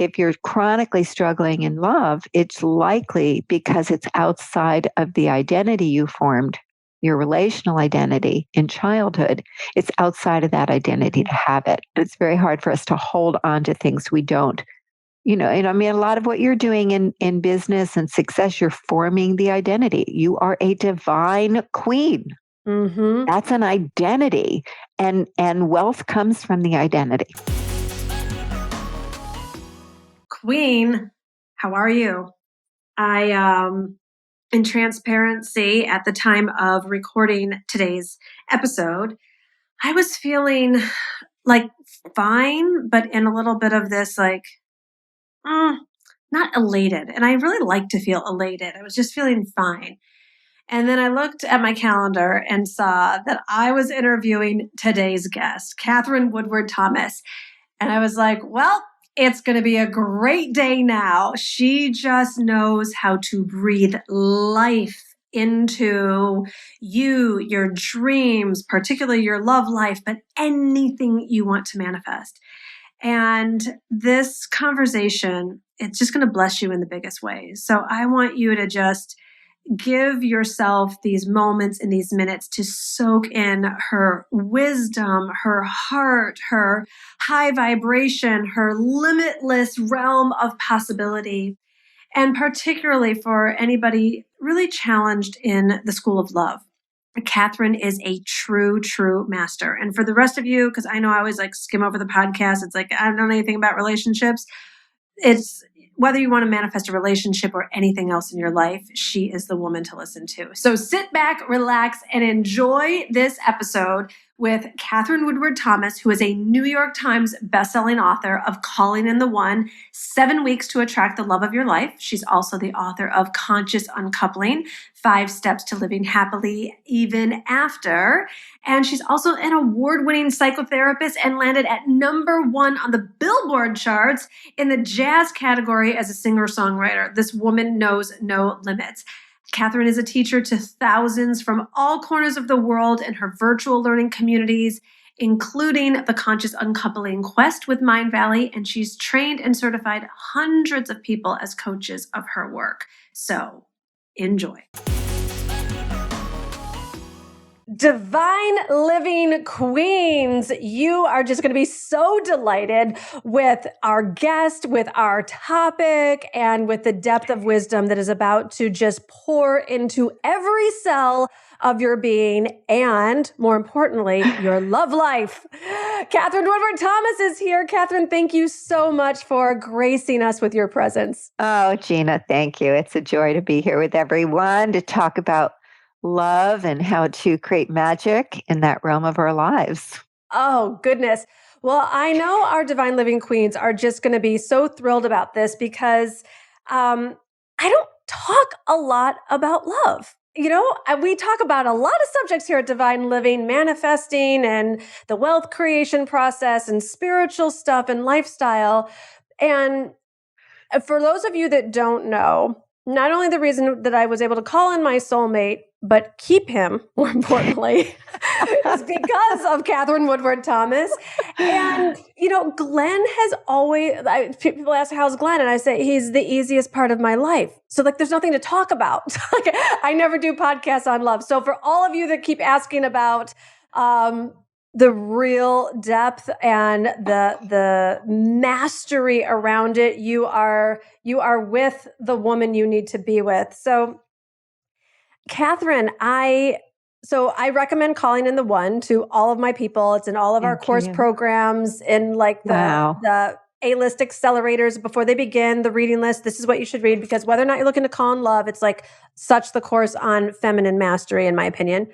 if you're chronically struggling in love, it's likely because it's outside of the identity you formed, your relational identity in childhood. It's outside of that identity to have it. It's very hard for us to hold on to things we don't. And I mean, a lot of what you're doing in business and success, you're forming the identity. You are a divine queen. Mm-hmm. That's an identity, and wealth comes from the identity. Queen, how are you? In transparency, at the time of recording today's episode, I was feeling like fine, but in a little bit of this not elated. And I really like to feel elated. I was just feeling fine. And then I looked at my calendar and saw that I was interviewing today's guest, Katherine Woodward Thomas. And I was like, well, it's going to be a great day now. She just knows how to breathe life into you, your dreams, particularly your love life, but anything you want to manifest. And this conversation, it's just going to bless you in the biggest ways. So I want you to just give yourself these moments and these minutes to soak in her wisdom, her heart, her high vibration, her limitless realm of possibility. And particularly for anybody really challenged in the school of love. Katherine is a true master. And for the rest of you, because I know I always skim over the podcast, it's like, I don't know anything about relationships. It's whether you want to manifest a relationship or anything else in your life, she is the woman to listen to. So sit back, relax, and enjoy this episode with Katherine Woodward Thomas, who is a New York Times bestselling author of Calling in the One, 7 Weeks to Attract the Love of Your Life. She's also the author of Conscious Uncoupling, 5 Steps to Living Happily Even After. And she's also an award-winning psychotherapist and landed at #1 on the Billboard charts in the jazz category as a singer-songwriter. This woman knows no limits. Katherine is a teacher to thousands from all corners of the world in her virtual learning communities, including the Conscious Uncoupling Quest with Mind Valley, and she's trained and certified hundreds of people as coaches of her work. So, enjoy. Divine Living Queens, you are just going to be so delighted with our guest, with our topic, and with the depth of wisdom that is about to just pour into every cell of your being and, more importantly, your love life. Katherine Woodward Thomas is here. Katherine, thank you so much for gracing us with your presence. Oh, Gina, thank you. It's a joy to be here with everyone to talk about love and how to create magic in that realm of our lives. Oh, goodness. Well, I know our Divine Living Queens are just going to be so thrilled about this because I don't talk a lot about love. We talk about a lot of subjects here at Divine Living, manifesting and the wealth creation process and spiritual stuff and lifestyle. And for those of you that don't know, not only the reason that I was able to call in my soulmate, but keep him, more importantly, is because of Katherine Woodward Thomas. And, Glenn has always, people ask, how's Glenn? And I say, he's the easiest part of my life. So there's nothing to talk about. I never do podcasts on love. So for all of you that keep asking about the real depth and the mastery around it, you are with the woman you need to be with. So Katherine, I recommend Calling in the One to all of my people. It's in all of our course programs, in the A-list accelerators before they begin the reading list. This is what you should read, because whether or not you're looking to call in love, it's such the course on feminine mastery, in my opinion.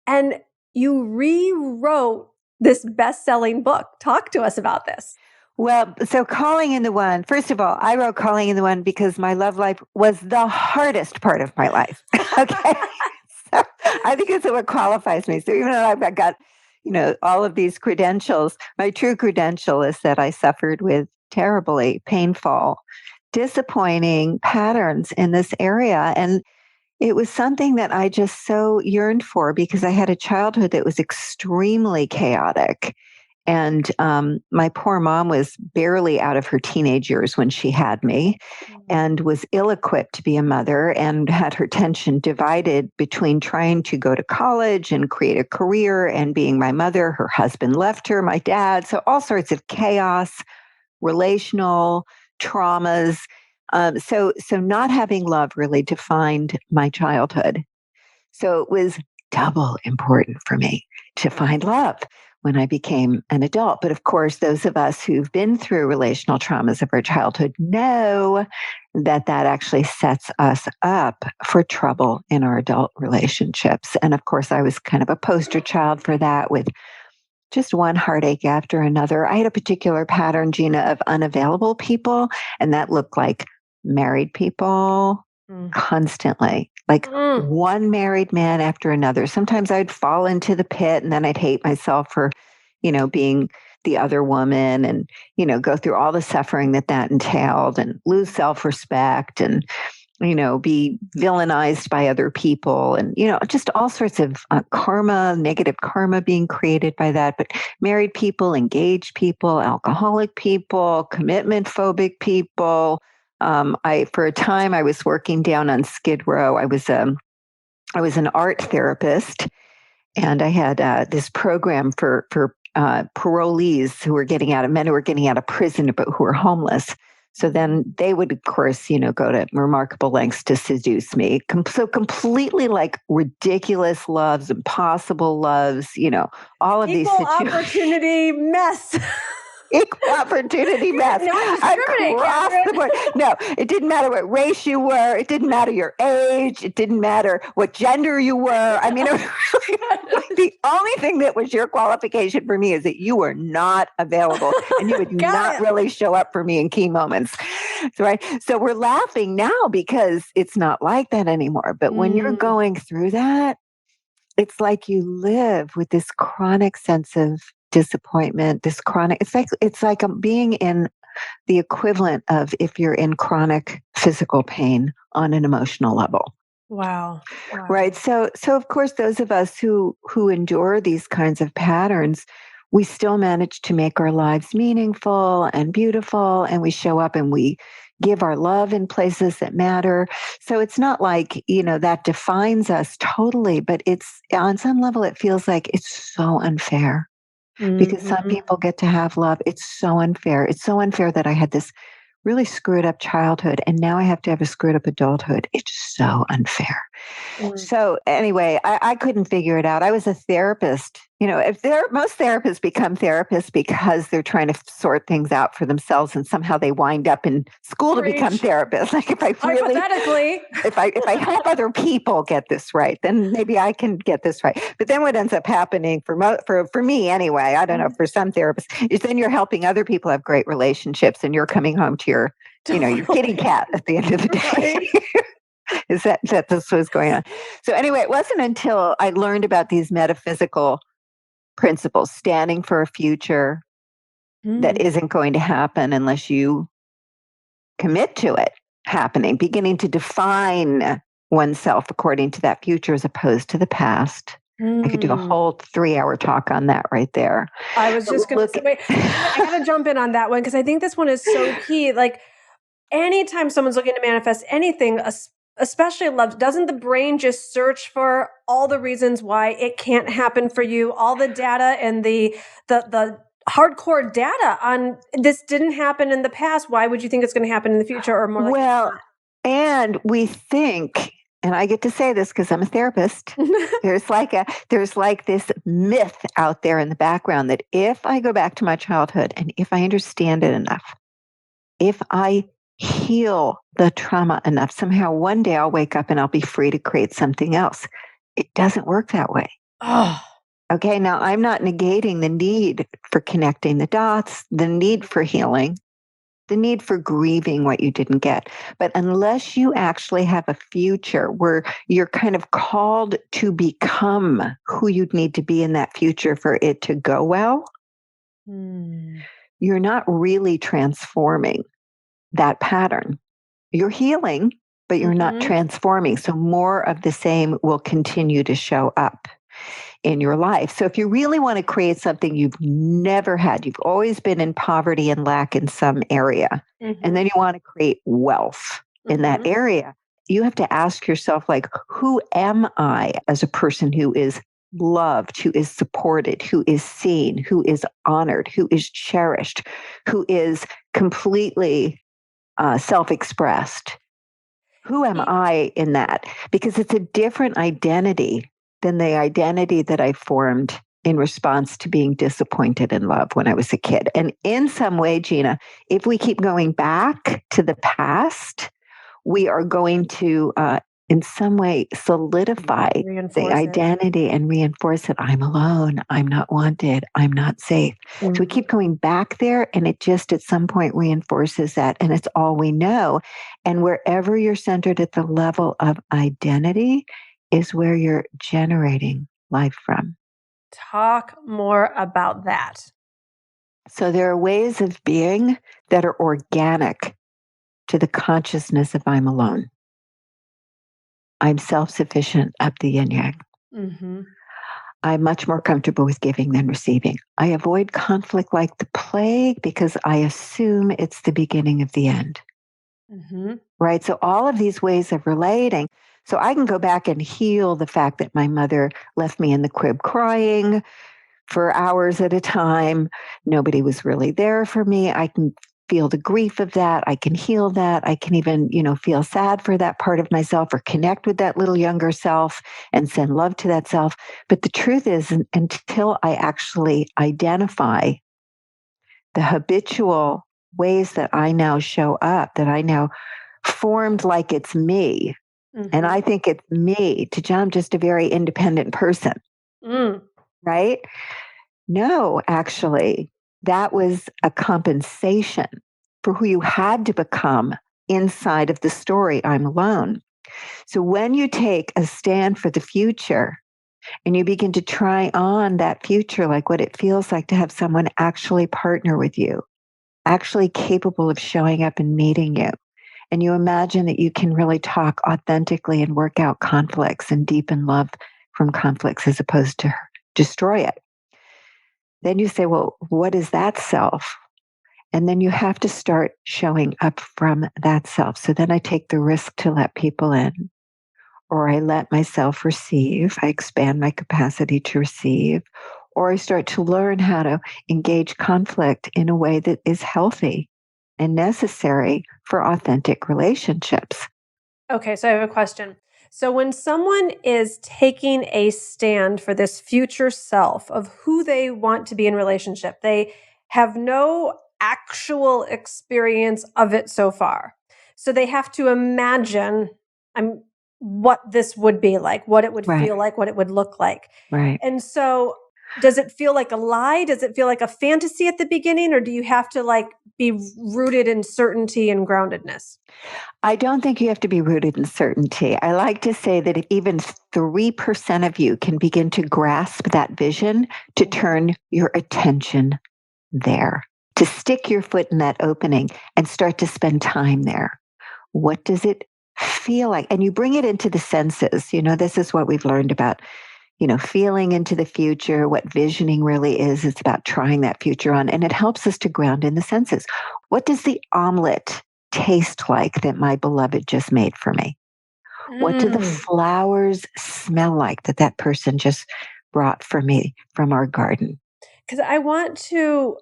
And you rewrote this best-selling book. Talk to us about this. Well, so Calling in the One, first of all, I wrote Calling in the One because my love life was the hardest part of my life. Okay. So I think that's what qualifies me. So even though I've got, all of these credentials, my true credential is that I suffered with terribly painful, disappointing patterns in this area. And it was something that I just so yearned for because I had a childhood that was extremely chaotic. And my poor mom was barely out of her teenage years when she had me and was ill-equipped to be a mother and had her attention divided between trying to go to college and create a career and being my mother. Her husband left her, my dad. So all sorts of chaos, relational traumas. So not having love really defined my childhood. So it was double important for me to find love when I became an adult. But of course, those of us who've been through relational traumas of our childhood know that that actually sets us up for trouble in our adult relationships. And of course, I was kind of a poster child for that with just one heartache after another. I had a particular pattern, Gina, of unavailable people, and that looked like married people constantly, like one married man after another. Sometimes I'd fall into the pit and then I'd hate myself for, being the other woman and, go through all the suffering that entailed and lose self-respect and, be villainized by other people and, just all sorts of karma, negative karma being created by that. But married people, engaged people, alcoholic people, commitment phobic people. For a time, I was working down on Skid Row. I was an art therapist, and I had this program for parolees who were getting out of men who were getting out of prison, but who were homeless. So then they would, of course, go to remarkable lengths to seduce me. So completely like ridiculous loves, impossible loves, all of these situations. Opportunity mess. Equal opportunity mess. Across the board. No, it didn't matter what race you were. It didn't matter your age. It didn't matter what gender you were. I mean, the only thing that was your qualification for me is that you were not available and you would not really show up for me in key moments. Right. So we're laughing now because it's not like that anymore. But when you're going through that, it's like you live with this chronic sense of disappointment, it's like being in the equivalent of if you're in chronic physical pain on an emotional level. Wow. Right. So of course, those of us who endure these kinds of patterns, we still manage to make our lives meaningful and beautiful, and we show up and we give our love in places that matter. So it's not like, that defines us totally, but it's on some level, it feels like it's so unfair. Because some people get to have love. It's so unfair. It's so unfair that I had this really screwed up childhood and now I have to have a screwed up adulthood. It's so unfair. So anyway, I couldn't figure it out. I was a therapist. Most therapists become therapists because they're trying to sort things out for themselves, and somehow they wind up in school to become therapists. Like if I help other people get this right, then maybe I can get this right. But then what ends up happening for me anyway, I don't know, for some therapists, is then you're helping other people have great relationships, and you're coming home to your kitty cat at the end of the day. Is that this was going on? So anyway, it wasn't until I learned about these metaphysical principles, standing for a future that isn't going to happen unless you commit to it happening, beginning to define oneself according to that future as opposed to the past. I could do a whole 3-hour talk on that right there. I was just going to say, wait, I got to jump in on that one because I think this one is so key. Like anytime someone's looking to manifest anything, especially love, doesn't the brain just search for all the reasons why it can't happen for you, all the data and the hardcore data on this didn't happen in the past, why would you think it's going to happen in the future, or more like and we think, and I get to say this because I'm a therapist, there's like this myth out there in the background that if I go back to my childhood and if I understand it enough, if I heal the trauma enough, somehow one day I'll wake up and I'll be free to create something else. It doesn't work that way. Okay, now I'm not negating the need for connecting the dots, the need for healing, the need for grieving what you didn't get. But unless you actually have a future where you're kind of called to become who you'd need to be in that future for it to go well, you're not really transforming that pattern. You're healing, but you're not transforming. So more of the same will continue to show up. in your life. So if you really want to create something you've never had, you've always been in poverty and lack in some area, and then you want to create wealth in that area, you have to ask yourself, like, who am I as a person who is loved, who is supported, who is seen, who is honored, who is cherished, who is completely self-expressed? Who am I in that? Because it's a different identity than the identity that I formed in response to being disappointed in love when I was a kid. And in some way, Gina, if we keep going back to the past, we are going to, in some way, solidify the identity and reinforce it. I'm alone. I'm not wanted. I'm not safe. So we keep going back there, and it just at some point reinforces that. And it's all we know. And wherever you're centered at the level of identity is where you're generating life from. Talk more about that. So there are ways of being that are organic to the consciousness of I'm alone. I'm self-sufficient, up the yin yang. I'm much more comfortable with giving than receiving. I avoid conflict like the plague because I assume it's the beginning of the end. Right? So all of these ways of relating. So I can go back and heal the fact that my mother left me in the crib crying for hours at a time. Nobody was really there for me. I can feel the grief of that. I can heal that. I can even, feel sad for that part of myself or connect with that little younger self and send love to that self. But the truth is, until I actually identify the habitual ways that I now show up, that I now formed like it's me, and I think it's me, I'm just a very independent person, right? No, actually, that was a compensation for who you had to become inside of the story, I'm alone. So when you take a stand for the future and you begin to try on that future, like what it feels like to have someone actually partner with you, actually capable of showing up and meeting you, and you imagine that you can really talk authentically and work out conflicts and deepen love from conflicts as opposed to destroy it. Then you say, well, what is that self? And then you have to start showing up from that self. So then I take the risk to let people in, or I let myself receive. I expand my capacity to receive, or I start to learn how to engage conflict in a way that is healthy and necessary for authentic relationships. Okay, so I have a question. So when someone is taking a stand for this future self of who they want to be in relationship, they have no actual experience of it so far. So they have to imagine what this would be like, what it would feel like, what it would look like. Right. And so does it feel like a lie? Does it feel like a fantasy at the beginning? Or do you have to be rooted in certainty and groundedness? I don't think you have to be rooted in certainty. I like to say that if even 3% of you can begin to grasp that vision, to turn your attention there, to stick your foot in that opening and start to spend time there. What does it feel like? And you bring it into the senses. This is what we've learned about, feeling into the future, what visioning really is. It's about trying that future on, and it helps us to ground in the senses. What does the omelet taste like that my beloved just made for me? What do the flowers smell like that person just brought for me from our garden? Because I want to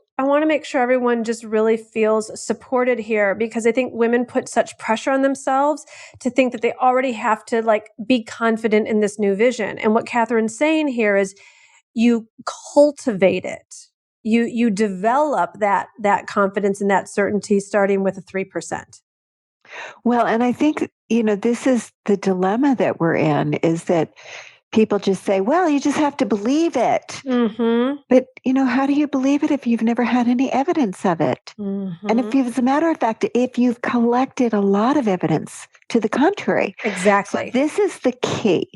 make sure everyone just really feels supported here, because I think women put such pressure on themselves to think that they already have to be confident in this new vision. And what Katherine's saying here is you cultivate it. You develop that confidence and that certainty starting with a 3%. Well, and I think, this is the dilemma that we're in, is that people just say, well, you just have to believe it. But, how do you believe it if you've never had any evidence of it? And as a matter of fact, if you've collected a lot of evidence to the contrary. Exactly. So this is the key.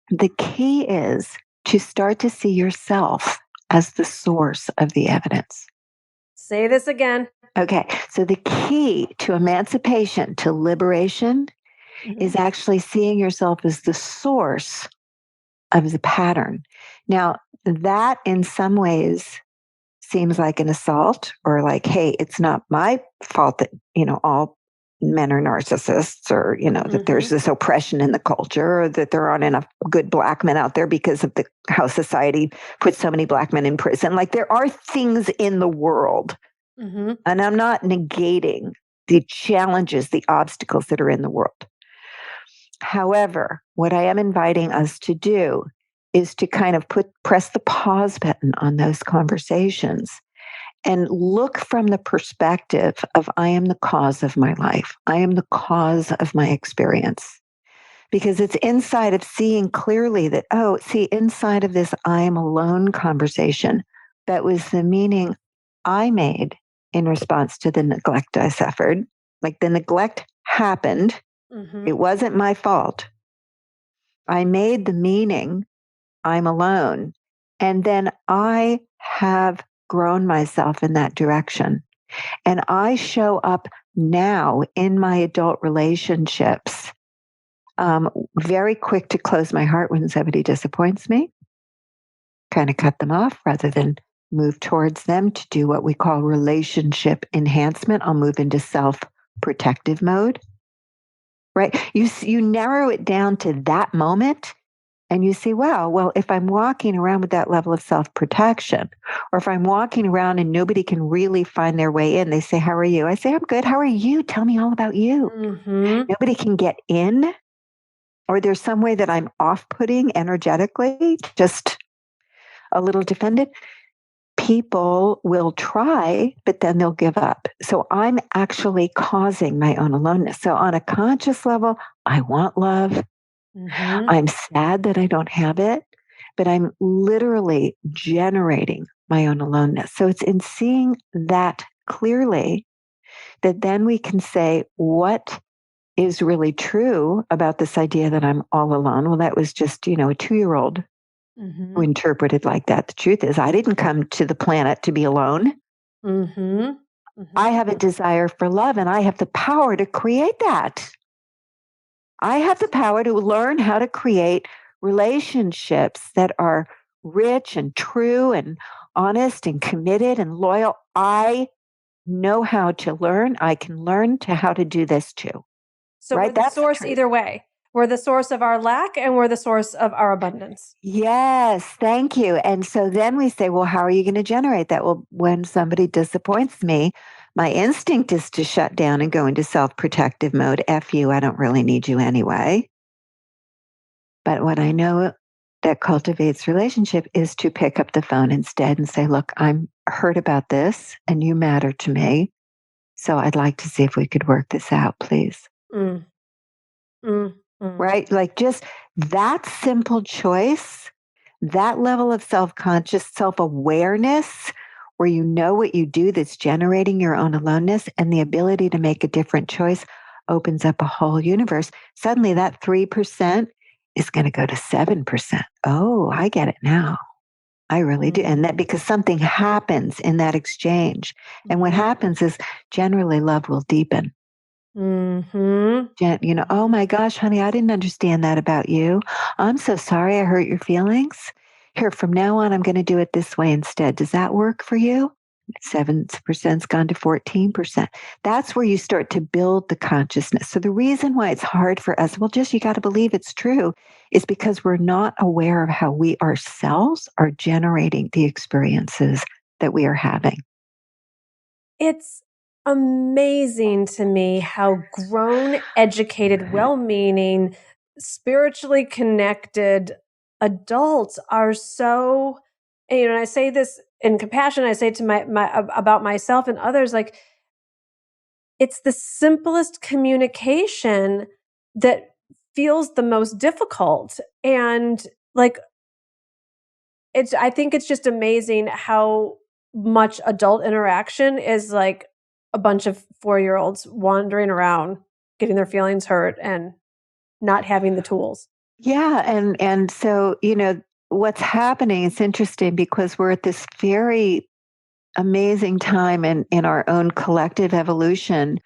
The key is to start to see yourself as the source of the evidence. Say this again. Okay. So the key to emancipation, to liberation, is actually seeing yourself as the source of the pattern. Now, that in some ways seems like an assault or like, hey, it's not my fault that, all men are narcissists or, that there's this oppression in the culture or that there aren't enough good black men out there because of how society puts so many black men in prison. Like there are things in the world, and I'm not negating the challenges, the obstacles that are in the world. However, what I am inviting us to do is to kind of press the pause button on those conversations and look from the perspective of I am the cause of my life. I am the cause of my experience. Because it's inside of seeing clearly that, inside of this I am alone conversation, that was the meaning I made in response to the neglect I suffered. Like the neglect happened. It wasn't my fault. I made the meaning I'm alone. And then I have grown myself in that direction. And I show up now in my adult relationships, very quick to close my heart when somebody disappoints me, kind of cut them off rather than move towards them to do what we call relationship enhancement. I'll move into self-protective mode, right? You narrow it down to that moment. And you see, wow, well, if I'm walking around with that level of self-protection, or if I'm walking around and nobody can really find their way in, they say, how are you? I say, I'm good. How are you? Tell me all about you. Nobody can get in, or there's some way that I'm off-putting energetically, just a little defended. People will try, but then they'll give up. So I'm actually causing my own aloneness. So on a conscious level, I want love. I'm sad that I don't have it, but I'm literally generating my own aloneness. So it's in seeing that clearly that then we can say, what is really true about this idea that I'm all alone? Well, that was just, a 2-year-old who interpreted like that. The truth is, I didn't come to the planet to be alone. I have a desire for love, and I have the power to create that. I have the power to learn how to create relationships that are rich and true and honest and committed and loyal. I know how to learn. I can learn how to do this too. So right? we're the That's source truth. either way. We're the source of our lack and we're the source of our abundance. Yes, thank you. And so then we say, well, how are you going to generate that? Well, when somebody disappoints me, my instinct is to shut down and go into self-protective mode. F you, I don't really need you anyway. But what I know that cultivates relationship is to pick up the phone instead and say, look, I'm hurt about this and you matter to me. So I'd like to see if we could work this out, please. Right? Like just that simple choice, that level of self-conscious self-awareness where you know what you do that's generating your own aloneness and the ability to make a different choice opens up a whole universe. Suddenly that 3% is going to go to 7%. Oh, I get it now. I really do. And that because something happens in that exchange. And what happens is generally love will deepen. Oh my gosh, honey, I didn't understand that about you. I'm so sorry I hurt your feelings. Here, from now on, I'm going to do it this way instead. Does that work for you? 7%'s gone to 14%. That's where you start to build the consciousness. So the reason why it's hard for us, well, just you got to believe it's true, is because we're not aware of how we ourselves are generating the experiences that we are having. It's amazing to me how grown, educated, well-meaning, spiritually connected adults are so, and I say this in compassion, I say to my about myself and others, like, it's the simplest communication that feels the most difficult. And like, I think it's just amazing how much adult interaction is like a bunch of 4-year-olds wandering around, getting their feelings hurt and not having the tools. Yeah. And so, what's happening, it's interesting because we're at this very amazing time in our own collective evolution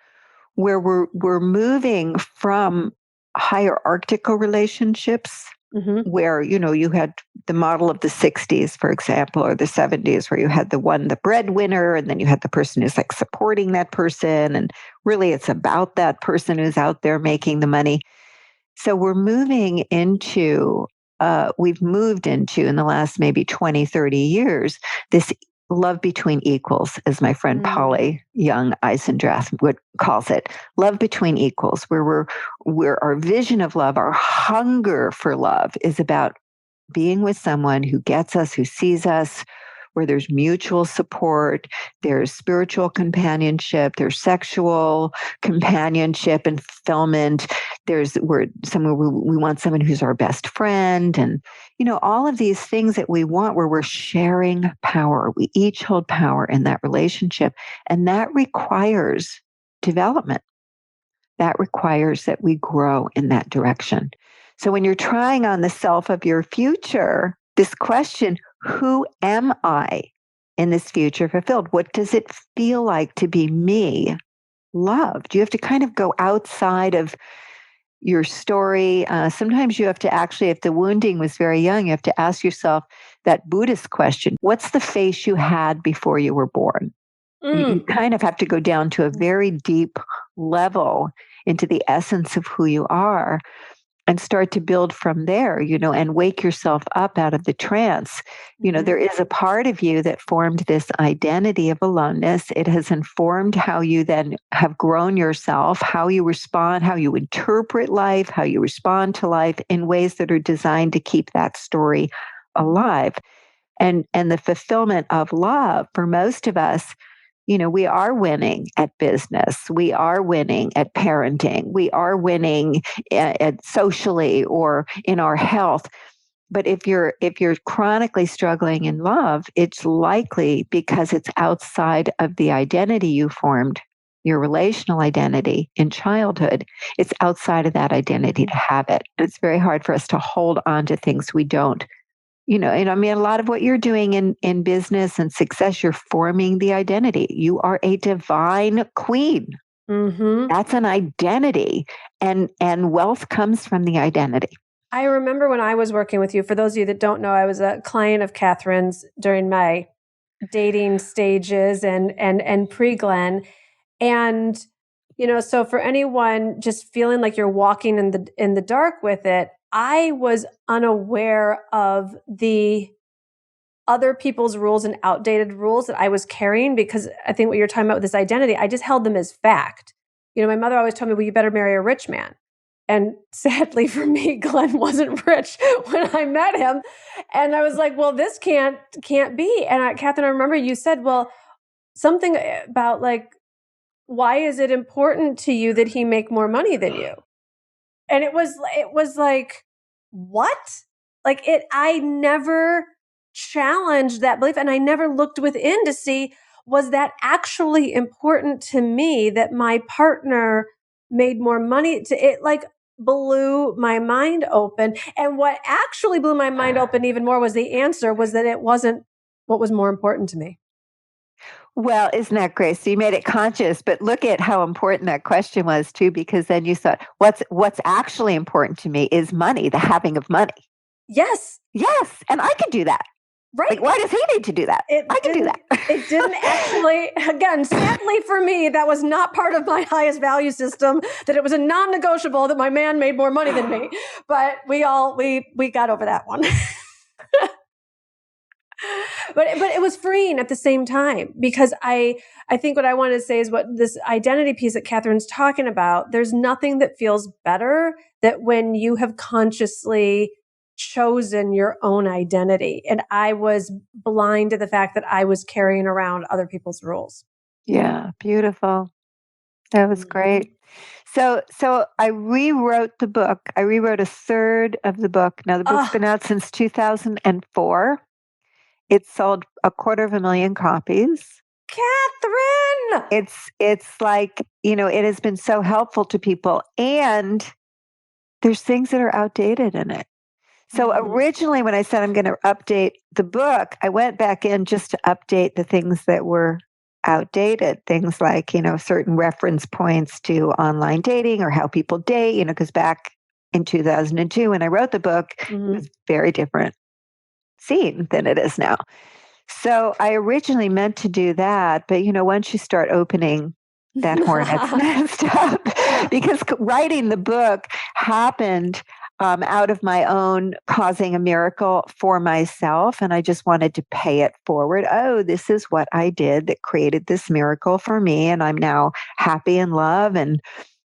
where we're moving from hierarchical relationships where, you had the model of the 60s, for example, or the 70s, where you had the breadwinner, and then you had the person who's like supporting that person. And really it's about that person who's out there making the money. So we've moved into in the last maybe 20, 30 years, this love between equals, as my friend Polly Young Eisendrath calls it, love between equals, where our vision of love, our hunger for love is about being with someone who gets us, who sees us, where there's mutual support, there's spiritual companionship, there's sexual companionship and fulfillment. We want someone who's our best friend, and all of these things that we want, where we're sharing power. We each hold power in that relationship, and that requires development. That requires that we grow in that direction. So when you're trying on the self of your future, this question, who am I in this future fulfilled? What does it feel like to be me loved? You have to kind of go outside of your story. Sometimes you have to actually, if the wounding was very young, you have to ask yourself that Buddhist question, what's the face you had before you were born? You kind of have to go down to a very deep level into the essence of who you are and start to build from there, and wake yourself up out of the trance. There is a part of you that formed this identity of aloneness. It has informed how you then have grown yourself, how you respond, how you interpret life, how you respond to life in ways that are designed to keep that story alive. And the fulfillment of love for most of us, we are winning at business. We are winning at parenting. We are winning at socially or in our health. But if you're chronically struggling in love, it's likely because it's outside of the identity you formed, your relational identity in childhood. It's outside of that identity to have it. And it's very hard for us to hold on to things we don't. And I mean, a lot of what you're doing in business and success, you're forming the identity. You are a divine queen. That's an identity. And wealth comes from the identity. I remember when I was working with you, for those of you that don't know, I was a client of Catherine's during my dating stages and pre-Glenn. And, so for anyone just feeling like you're walking in the dark with it, I was unaware of the other people's rules and outdated rules that I was carrying, because I think what you're talking about with this identity, I just held them as fact. My mother always told me, well, you better marry a rich man. And sadly for me, Glenn wasn't rich when I met him. And I was like, well, this can't be. And Katherine, I remember you said, well, something about like, why is it important to you that he make more money than you? And it was like, what? Like I never challenged that belief, and I never looked within to see, was that actually important to me that my partner made more money? It like blew my mind open. And what actually blew my mind open even more was the answer was that it wasn't what was more important to me. Well, isn't that great? So you made it conscious, but look at how important that question was too, because then you thought, what's actually important to me is money, the having of money. Yes. Yes. And I could do that. Right. Like, why does he need to do that? I can do that. It didn't actually, again, sadly for me, that was not part of my highest value system, that it was a non-negotiable that my man made more money than me. But we got over that one. But it was freeing at the same time, because I think what I want to say is what this identity piece that Catherine's talking about, there's nothing that feels better that when you have consciously chosen your own identity. And I was blind to the fact that I was carrying around other people's rules. Yeah, beautiful. That was great. So I rewrote the book. I rewrote a third of the book. Now the book's been out since 2004. It's sold 250,000 copies. Katherine! It's like, it has been so helpful to people, and there's things that are outdated in it. So originally when I said I'm going to update the book, I went back in just to update the things that were outdated. Things like, certain reference points to online dating or how people date, because back in 2002 when I wrote the book, it was very different scene than it is now. So I originally meant to do that, but once you start opening that hornet's nest up, because writing the book happened out of my own causing a miracle for myself, and I just wanted to pay it forward. Oh, this is what I did that created this miracle for me, and I'm now happy in love, and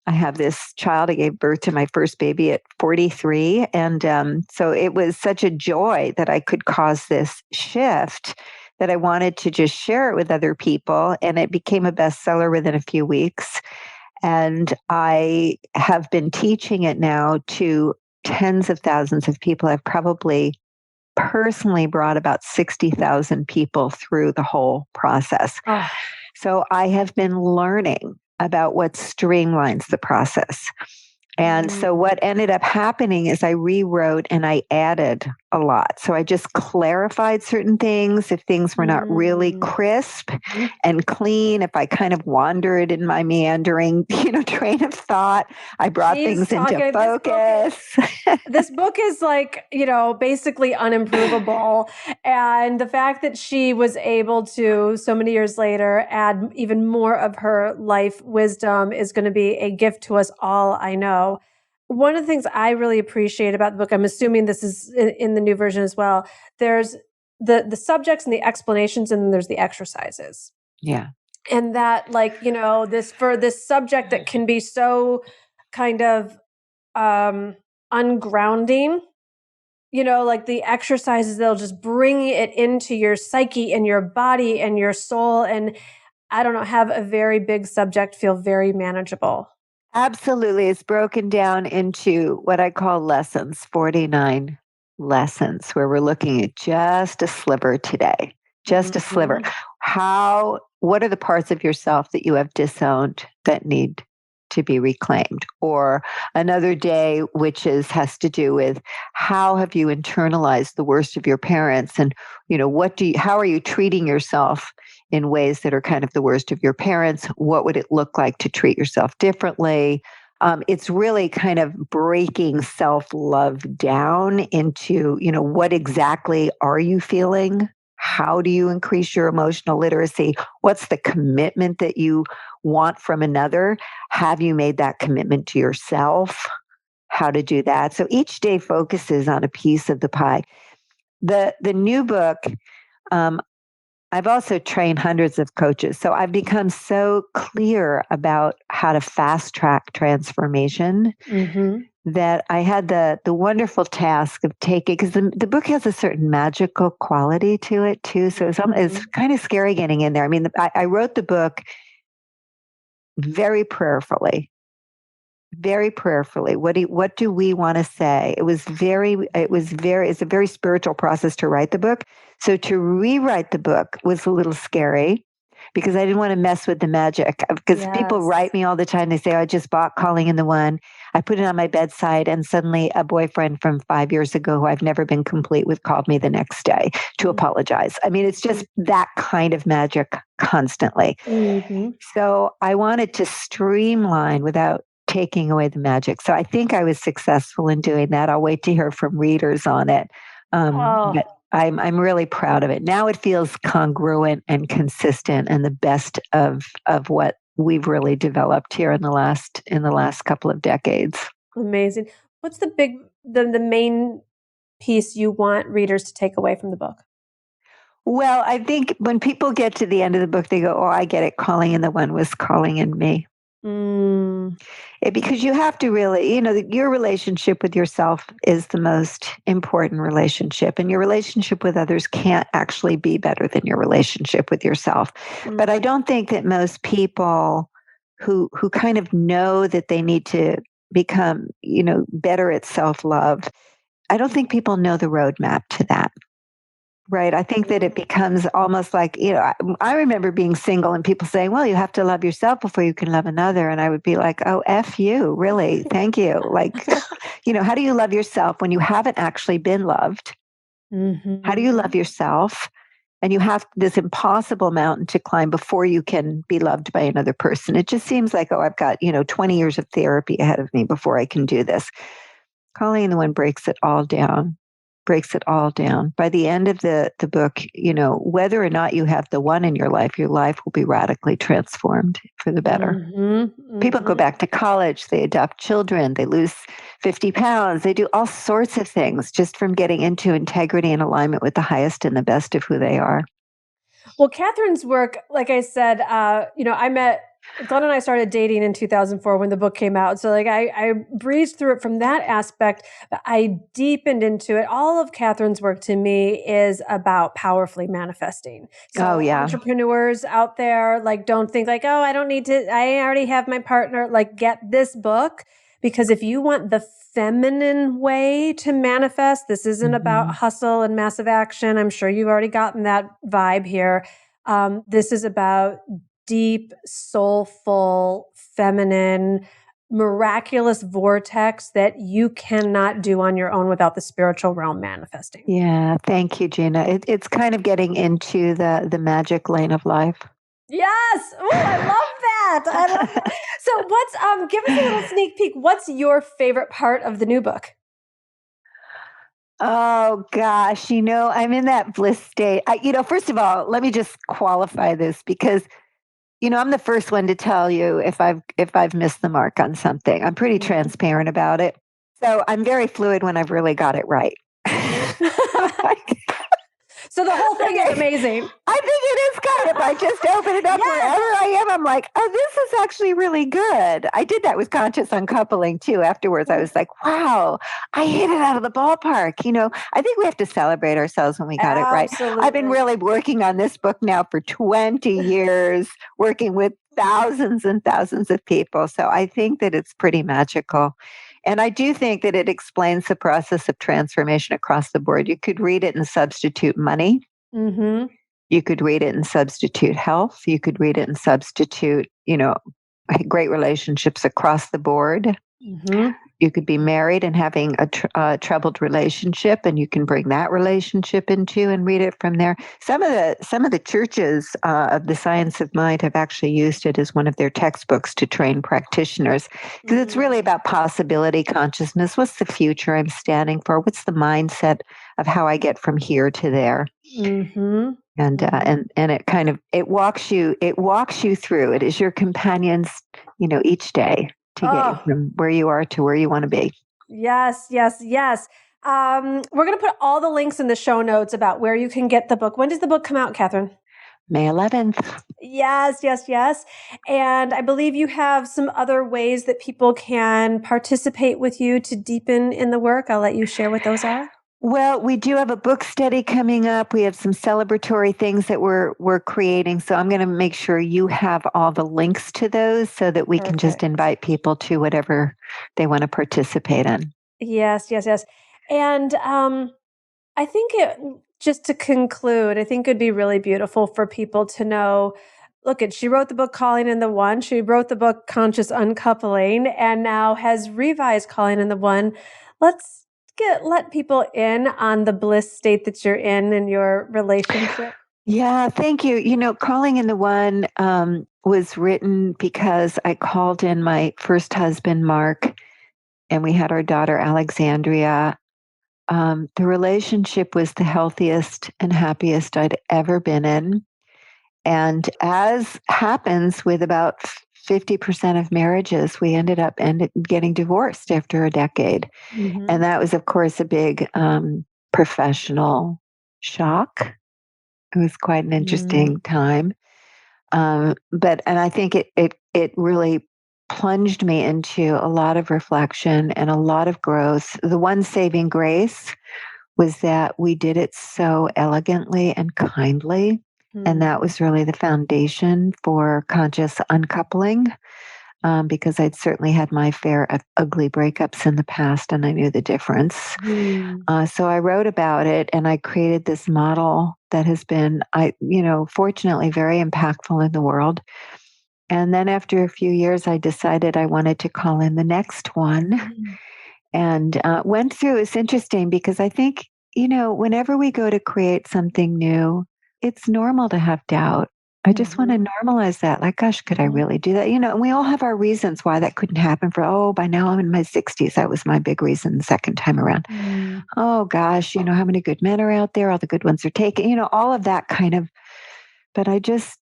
I have this child. I gave birth to my first baby at 43. And so it was such a joy that I could cause this shift that I wanted to just share it with other people. And it became a bestseller within a few weeks. And I have been teaching it now to tens of thousands of people. I've probably personally brought about 60,000 people through the whole process. Oh. So I have been learning about what streamlines the process. And so what ended up happening is I rewrote and I added a lot. So I just clarified certain things. If things were not really crisp and clean, if I kind of wandered in my meandering, train of thought, I brought things into focus. This book is like, basically unimprovable. And the fact that she was able to, so many years later, add even more of her life wisdom is going to be a gift to us all, I know. One of the things I really appreciate about the book, I'm assuming this is in the new version as well, there's the subjects and the explanations, and then there's the exercises. Yeah. And that, for this subject that can be so kind of ungrounding, like the exercises, they'll just bring it into your psyche and your body and your soul. And I don't know, have a very big subject feel very manageable. Absolutely. It's broken down into what I call lessons, 49 lessons, where we're looking at just a sliver today, just a sliver. What are the parts of yourself that you have disowned that need to be reclaimed? Or another day, which has to do with how have you internalized the worst of your parents, and how are you treating yourself in ways that are kind of the worst of your parents? What would it look like to treat yourself differently? It's really kind of breaking self-love down into, what exactly are you feeling? How do you increase your emotional literacy? What's the commitment that you want from another? Have you made that commitment to yourself? How to do that? So each day focuses on a piece of the pie. The new book, I've also trained hundreds of coaches. So I've become so clear about how to fast track transformation that I had the wonderful task of taking, because the book has a certain magical quality to it too. So it's kind of scary getting in there. I mean, I wrote the book very prayerfully. Very prayerfully. What do we want to say? It's a very spiritual process to write the book. So to rewrite the book was a little scary because I didn't want to mess with the magic. Because people write me all the time. They say, I just bought Calling in the One. I put it on my bedside, and suddenly a boyfriend from 5 years ago who I've never been complete with called me the next day to apologize. I mean, it's just that kind of magic constantly. So I wanted to streamline without taking away the magic. So I think I was successful in doing that. I'll wait to hear from readers on it. But I'm really proud of it. Now it feels congruent and consistent, and the best of what we've really developed here in the last couple of decades. Amazing. What's the main piece you want readers to take away from the book? Well, I think when people get to the end of the book, they go, "Oh, I get it. Calling in the One was calling in me." Because you have to really, your relationship with yourself is the most important relationship, and your relationship with others can't actually be better than your relationship with yourself. But I don't think that most people who kind of know that they need to become, better at self-love, I don't think people know the roadmap to that. Right. I think that it becomes almost like, I remember being single and people saying, well, you have to love yourself before you can love another. And I would be like, oh, F you, really? Thank you. Like, how do you love yourself when you haven't actually been loved? How do you love yourself? And you have this impossible mountain to climb before you can be loved by another person. It just seems like, oh, I've got, 20 years of therapy ahead of me before I can do this. Calling in the One breaks it all down. Breaks it all down. By the end of the book, whether or not you have the one in your life will be radically transformed for the better. People go back to college, they adopt children, they lose 50 pounds, they do all sorts of things just from getting into integrity and alignment with the highest and the best of who they are. Well, Katherine's work, like I said, I met Glenn and I started dating in 2004 when the book came out. So I breezed through it from that aspect, but I deepened into it. All of Katherine's work to me is about powerfully manifesting. So entrepreneurs out there, don't think I don't need to, I already have my partner, get this book, because if you want the feminine way to manifest, this isn't about hustle and massive action. I'm sure you've already gotten that vibe here. This is about deep, soulful, feminine, miraculous vortex that you cannot do on your own without the spiritual realm manifesting. Yeah, thank you, Gina. It's kind of getting into the magic lane of life. Yes. Oh, I love that. So what's, give us a little sneak peek. What's your favorite part of the new book? Oh gosh, I'm in that bliss state. First of all, let me just qualify this because I'm the first one to tell you if I've missed the mark on something. I'm pretty transparent about it. So I'm very fluid when I've really got it right. So the whole thing is amazing. I think it is kind of. I just open it up wherever I am. I'm like, oh, this is actually really good. I did that with conscious uncoupling too. Afterwards, I was like, wow, I hit it out of the ballpark. I think we have to celebrate ourselves when we got it right. I've been really working on this book now for 20 years, working with thousands and thousands of people. So I think that it's pretty magical. And I do think that it explains the process of transformation across the board. You could read it and substitute money. You could read it and substitute health. You could read it and substitute, great relationships across the board. You could be married and having a troubled relationship, and you can bring that relationship into and read it from there. Some of the churches of the Science of Mind have actually used it as one of their textbooks to train practitioners, because it's really about possibility consciousness. What's the future I'm standing for? What's the mindset of how I get from here to there? And it kind of it walks you through. It is your companions, each day, to get you from where you are to where you want to be. Yes, yes, yes. We're going to put all the links in the show notes about where you can get the book. When does the book come out, Katherine? May 11th. Yes, yes, yes. And I believe you have some other ways that people can participate with you to deepen in the work. I'll let you share what those are. Well, we do have a book study coming up. We have some celebratory things that we're creating. So I'm going to make sure you have all the links to those so that we can just invite people to whatever they want to participate in. Yes, yes, yes. And I think just to conclude, I think it'd be really beautiful for people to know, she wrote the book Calling in the One. She wrote the book Conscious Uncoupling, and now has revised Calling in the One. Let people in on the bliss state that you're in your relationship. Yeah, thank you. Calling in the One was written because I called in my first husband, Mark, and we had our daughter, Alexandria. The relationship was the healthiest and happiest I'd ever been in. And as happens with about 50% of marriages, we ended up getting divorced after a decade. And that was, of course, a big professional shock. It was quite an interesting time. And I think it really plunged me into a lot of reflection and a lot of growth. The one saving grace was that we did it so elegantly and kindly. And that was really the foundation for conscious uncoupling, because I'd certainly had my fair of ugly breakups in the past, and I knew the difference. So I wrote about it, and I created this model that has been, fortunately very impactful in the world. And then after a few years, I decided I wanted to call in the next one, and went through. It's interesting because I think, whenever we go to create something new, it's normal to have doubt. I just want to normalize that. Like, gosh, could I really do that? And we all have our reasons why that couldn't happen by now I'm in my 60s. That was my big reason the second time around. Oh, gosh, how many good men are out there? All the good ones are taken, all of that kind of. But I just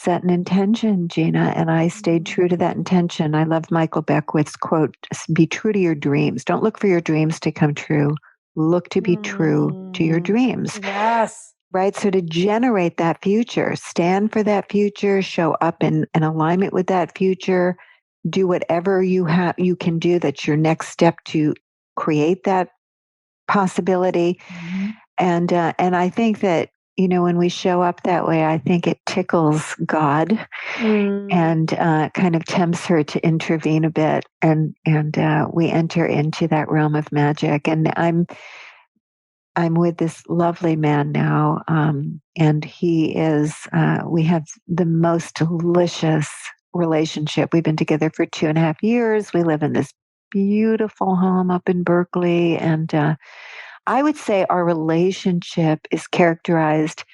set an intention, Gina, and I stayed true to that intention. I love Michael Beckwith's quote, be true to your dreams. Don't look for your dreams to come true. Look to be true to your dreams. Yes. Right. So to generate that future, stand for that future, show up in alignment with that future, do whatever you can do. That's your next step to create that possibility. And I think that, when we show up that way, I think it tickles God and kind of tempts her to intervene a bit. And we enter into that realm of magic. And I'm with this lovely man now, and he is, we have the most delicious relationship. We've been together for 2.5 years. We live in this beautiful home up in Berkeley. And I would say our relationship is characterized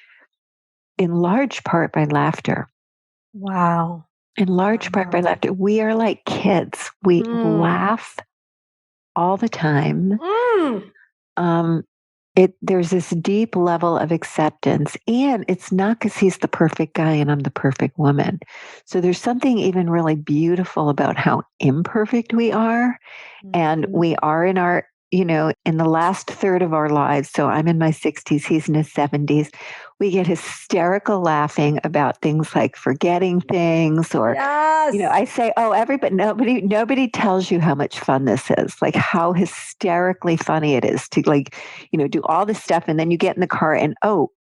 in large part by laughter. Wow. In large part by laughter. We are like kids. We laugh all the time. There's this deep level of acceptance, and it's not because he's the perfect guy and I'm the perfect woman. So there's something even really beautiful about how imperfect we are, and we are in our, in the last third of our lives. So I'm in my 60s, he's in his 70s. We get hysterical laughing about things like forgetting things, or I say, nobody tells you how much fun this is, like how hysterically funny it is to do all this stuff. And then you get in the car and,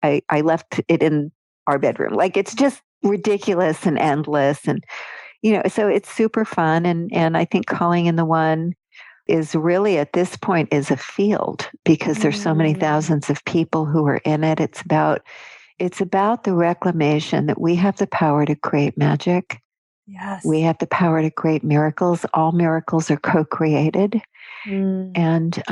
I left it in our bedroom. Like, it's just ridiculous and endless. And, so it's super fun. And I think Calling in the One is really at this point is a field, because there's so many thousands of people who are in it. It's about the reclamation that we have the power to create magic. Yes. We have the power to create miracles. All miracles are co-created. And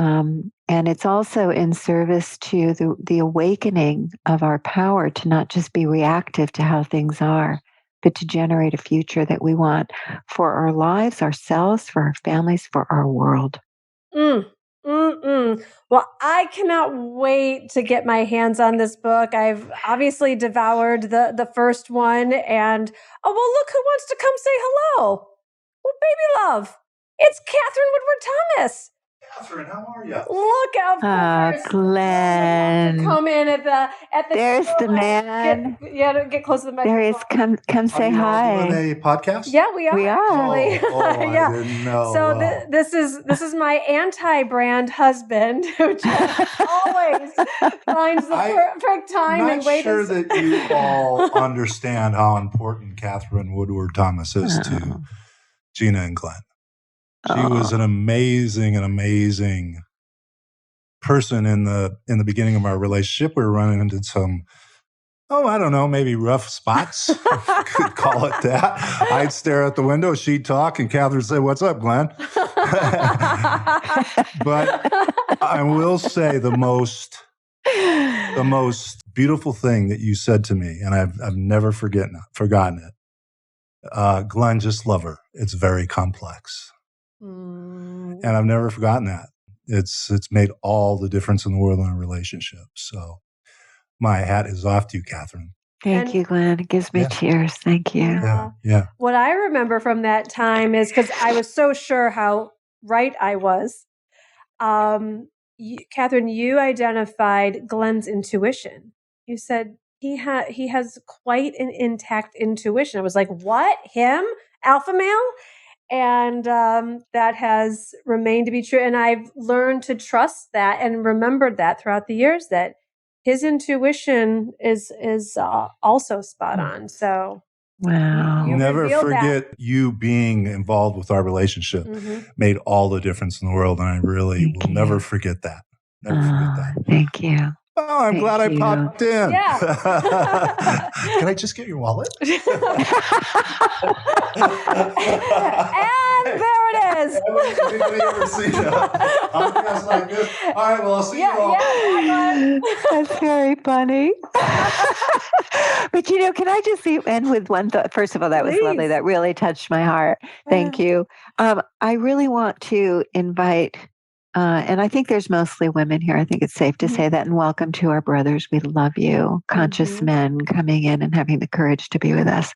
it's also in service to the awakening of our power to not just be reactive to how things are, but to generate a future that we want for our lives, ourselves, for our families, for our world. Well, I cannot wait to get my hands on this book. I've obviously devoured the first one, and look who wants to come say hello. Well, baby love, it's Katherine Woodward Thomas. Catherine, how are you? Look, of course, Glenn. Come in at the. There's show. the man. Get close to the microphone. There he is. Come say hi. Doing a podcast? Yeah, we are. We are. Actually. I didn't know. So this is my anti-brand husband, who just always finds the perfect time and way. I'm not sure that you all understand how important Katherine Woodward Thomas is to Gina and Glenn. She was an amazing person in the beginning of our relationship. We were running into some, I don't know, maybe rough spots. Could call it that. I'd stare out the window, she'd talk, and Katherine would say, "What's up, Glenn?" But I will say the most beautiful thing that you said to me, and I've never forgotten it. Glenn, just love her. It's very complex. And I've never forgotten that. It's made all the difference in the world in a relationship. So my hat is off to you, Katherine. Thank you, Glenn. It gives me tears. Thank you. Yeah. What I remember from that time is, because I was so sure how right I was. Katherine, you identified Glenn's intuition. You said he has quite an intact intuition. I was like, what? Him? Alpha male? And that has remained to be true. And I've learned to trust that and remembered that throughout the years, that his intuition is also spot on. So wow. you Never that. forget you being involved with our relationship made all the difference in the world. And I really will never forget that. Never forget that. Thank you. Oh, I'm glad I popped in. Yeah. Can I just get your wallet? And there it is. Anybody ever seen a podcast like this? All right, well, I'll see you all. Yeah. That's very funny. But can I just end with one thought? First of all, that was lovely. Please. That really touched my heart. Thank you. I really want to invite, and I think there's mostly women here. I think it's safe to say that. And welcome to our brothers. We love you, conscious men coming in and having the courage to be with us.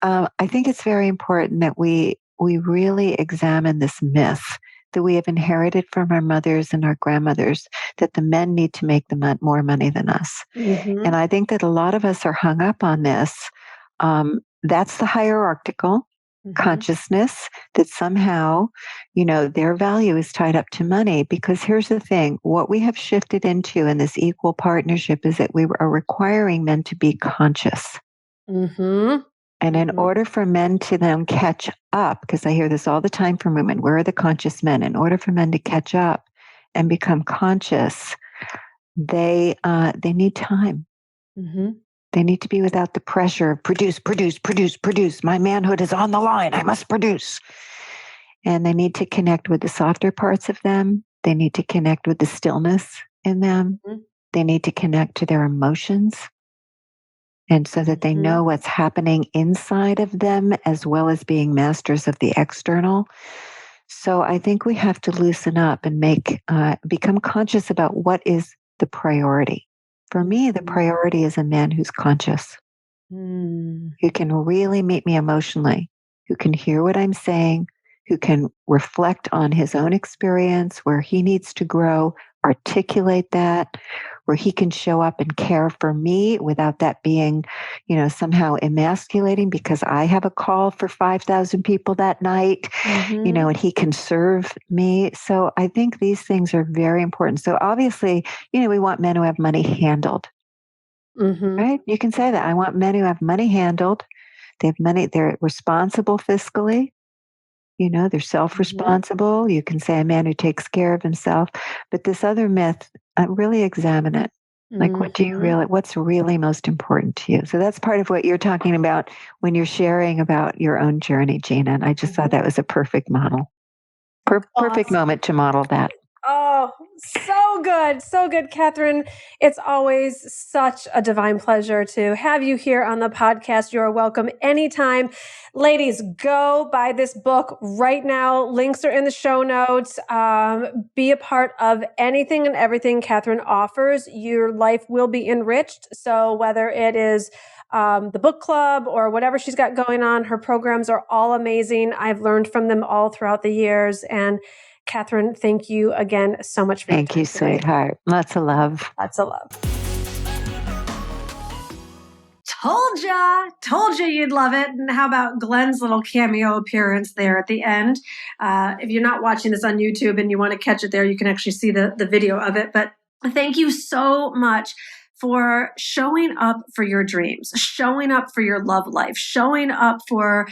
I think it's very important that we really examine this myth that we have inherited from our mothers and our grandmothers, that the men need to make more money than us. And I think that a lot of us are hung up on this. That's the hierarchical consciousness, that somehow, their value is tied up to money. Because here's the thing, what we have shifted into in this equal partnership is that we are requiring men to be conscious. And in order for men to then catch up, because I hear this all the time from women, where are the conscious men? In order for men to catch up and become conscious, they need time. They need to be without the pressure of produce. My manhood is on the line. I must produce. And they need to connect with the softer parts of them. They need to connect with the stillness in them. They need to connect to their emotions. And so that they know what's happening inside of them, as well as being masters of the external. So I think we have to loosen up and become conscious about what is the priority. For me, the priority is a man who's conscious, who can really meet me emotionally, who can hear what I'm saying, who can reflect on his own experience, where he needs to grow, articulate that, where he can show up and care for me without that being, somehow emasculating because I have a call for 5,000 people that night, and he can serve me. So I think these things are very important. So obviously, we want men who have money handled, right? You can say that. I want men who have money handled. They have money. They're responsible fiscally. They're self-responsible. You can say a man who takes care of himself. But this other myth, really examine it. Like, what's really most important to you? So that's part of what you're talking about when you're sharing about your own journey, Gina. And I just thought that was a perfect model. Perfect moment to model that. Oh, so good. So good, Katherine. It's always such a divine pleasure to have you here on the podcast. You're welcome anytime. Ladies, go buy this book right now. Links are in the show notes. Be a part of anything and everything Katherine offers. Your life will be enriched. So whether it is the book club or whatever she's got going on, her programs are all amazing. I've learned from them all throughout the years. And Katherine, thank you again so much for your time. Thank you, sweetheart. Lots of love. Lots of love. Told you you'd love it. And how about Glenn's little cameo appearance there at the end? If you're not watching this on YouTube and you want to catch it there, you can actually see the video of it. But thank you so much for showing up for your dreams, showing up for your love life, showing up for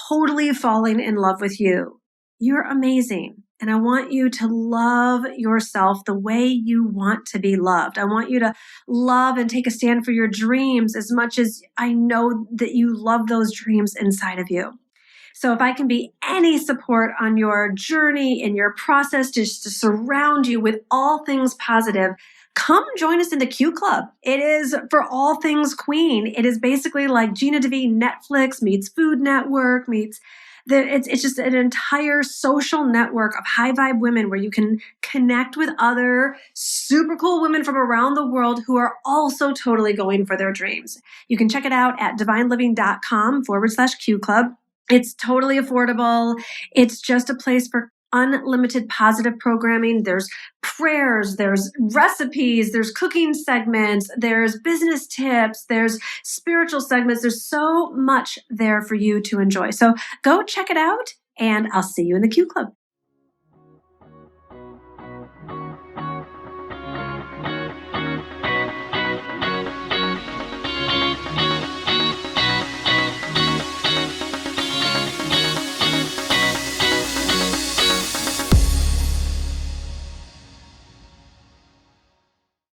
totally falling in love with you. You're amazing. And I want you to love yourself the way you want to be loved. I want you to love and take a stand for your dreams as much as I know that you love those dreams inside of you. So if I can be any support on your journey and your process just to surround you with all things positive, come join us in the Q Club. It is for all things queen. It is basically like Gina DeVee Netflix meets Food Network meets it's just an entire social network of high vibe women where you can connect with other super cool women from around the world who are also totally going for their dreams. You can check it out at divineliving.com/Q Club. It's totally affordable. It's just a place for unlimited positive programming. There's prayers, there's recipes, there's cooking segments, there's business tips, there's spiritual segments. There's so much there for you to enjoy. So go check it out, and I'll see you in the Q Club.